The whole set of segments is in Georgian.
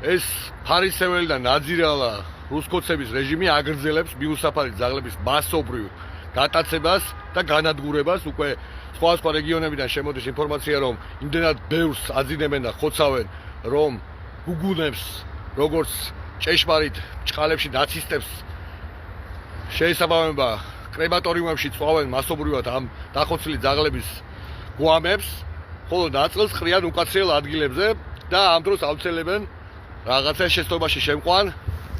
ეს ფარისეველი და ნაძირალა რუსკოცების რეჟიმი აგრძელებს მიუსაფარი ძაღლების მასობრივ გატაცებას და განადგურებას. უკვე სხვა რეგიონებიდან შემოდის ინფორმაცია, რომ იმდენად ბევრს აძინებენ და ხოცავენ, რომ გუგუნებს, როგორც ჭეშმარიტ ჭყალებში ნაცისტებს შეესაბამება კრემატორიუმებში წვავენ მასობრივად ამ დახოცილი ძაღლების გვამებს, ხოლო ნაწილს ყრიან უკაცრიელ ადგილებზე და ამ დროს აუცილებენ რაღაცა შეცდომაში შემყვან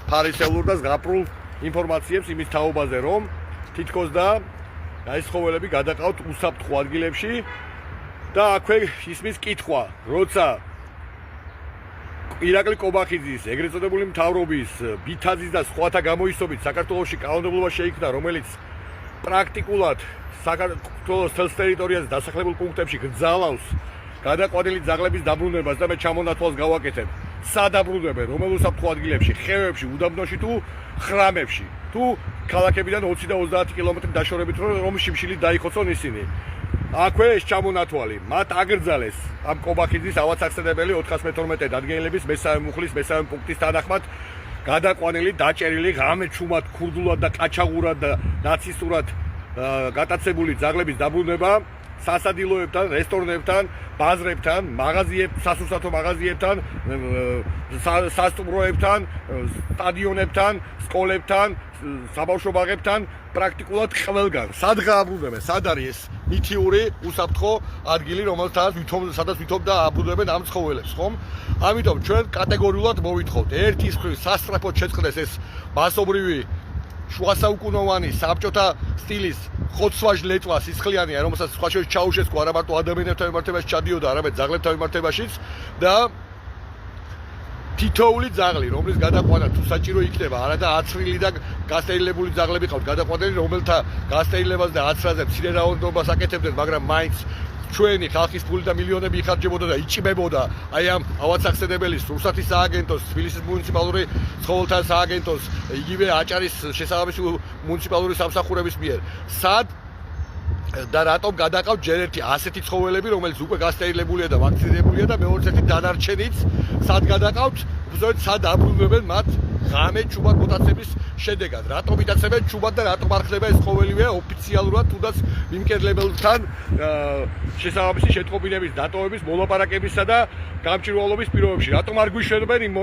ფარისეულურ და ზღაპრულ ინფორმაციებს იმის თაობაზე, რომ თითქოს და ეს ცხოველები გადაყავთ უსაფრთხო ადგილებში და აქვე ისმის კითხვა, როცა ირაკლი კობახიძის, ეგრეთ წოდებული მთავრობის, ბითაძის და სხვათა გამოისობით საქართველოში კანონმდებლობა შეიქმნა, რომელიც პრაქტიკულად საქართველოს თელს ტერიტორიაზე დასახლებულ პუნქტებში გძალავს გადაყვანილი ძაღლების დაბრუნებას და მე ჩამონათვალს გავაკეთებ. სად დაბრუნებენ, რომელ უსაფრთხო ადგილებში, ხევებში, უდაბნოში თუ ხრამებში, თუ ქალაქებიდან 20 და 30 კილომეტრი დაშორებით, რომ შიმშილით დაიხოცონ ისინი. აქვე ეს ჩამონათვალი, მათ აგრძალეს ამ კობახიძის ავაცახსენებელი 412 დადგენილების მესამე მუხლის მესამე პუნქტის თანახმად გადაყვანილი, დაჭერილი, ღამე ჩუმად, ქურდულად და ყაჩაღურად და ნაცისტურად გატაცებული ძაღლების დაბრუნება სასადილოებთან, რესტორნებთან, ბაზრებთან, სასურსათო მაღაზიებთან, სასტუმროებთან, სტადიონებთან, სკოლებთან, საბავშვო ბაღებთან, პრაქტიკულად ყველგან. სად გააბრუნებენ? სად არის ეს მითიური უსაფრთხო ადგილი, სადაც ვითომ და აბრუნებენ ამ ცხოველებს, ხომ? ამიტომ ჩვენ კატეგორიულად მოვითხოვთ, ერთის მხრივ სასწრაფოდ შეწყდეს ეს მასობრივი შუასაუკუნოვანი საბჭოთა სტილის ხოცვა-ჟლეტვა სისხლიანია, რომელსაც სხვა შორის ჩაუშესკო არა მარტო ადამიანებთან მიმართებაში ჩადიოდა, არამედ ძაღლებთან მიმართებაშიც და თითოეული ძაღლი, რომლის გადაყვანა თუ საჭირო იქნება, არა და აცრილი და გასტერილებული ძაღლები ყავთ გადაყვანილი, რომელთა გასტერილებას და აცრაზე მცირე რაოდენობას აკეთებდნენ, მაგრამ მაინც ჩვენი ხალხის ფული და მილიონები იხარჯებოდა და იჭმებოდა აი ამ ავაცახსენებელის რუსეთის სააგენტოს, თბილისის მუნიციპალური ცხოველთა სააგენტოს, იგივე აჭარის შესაბამისი მუნიციპალური სამსახურების მიერ. სად და რატომ გადაყავთ ჯერ ერთი ასეთი ცხოველები, რომელიც უკვე გასტერილებულია და ვაქცინირებულია და მეორე ერთი დანარჩენიც სად გადაყავთ? უბრალოდ სად აბრუნებენ მათ ღამე ჩუმად მოტაცების შედეგად? რატომ იტაცებენ ჩუმად და რატომ არ ხდება ეს ცხოველივე ოფიციალურად თუნდაც მიმკერლებელთან შესაბამისი შეტყობინების, დატოვების, მოლაპარაკებისა და გამჭვირვალობის პირობებში? რატომ არ გვიშვენებენ იმ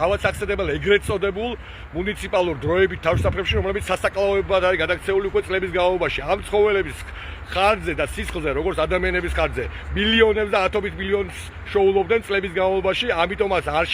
ავაცახსენებელ ეგრეთ წოდებულ მუნიციპალურ დროებით თავშესაფრებში, რომლებიც სასაკლაოებად არის გადაქცეული უკვე წლების განმავლობაში? ამ ცხოველების ხარჯზე და სისხლზე, როგორც ადამიანების ხარჯზე, მილიონებს და ათობით მილიონს შოულობდნენ წლების განმავლობაში, ამიტომაც არ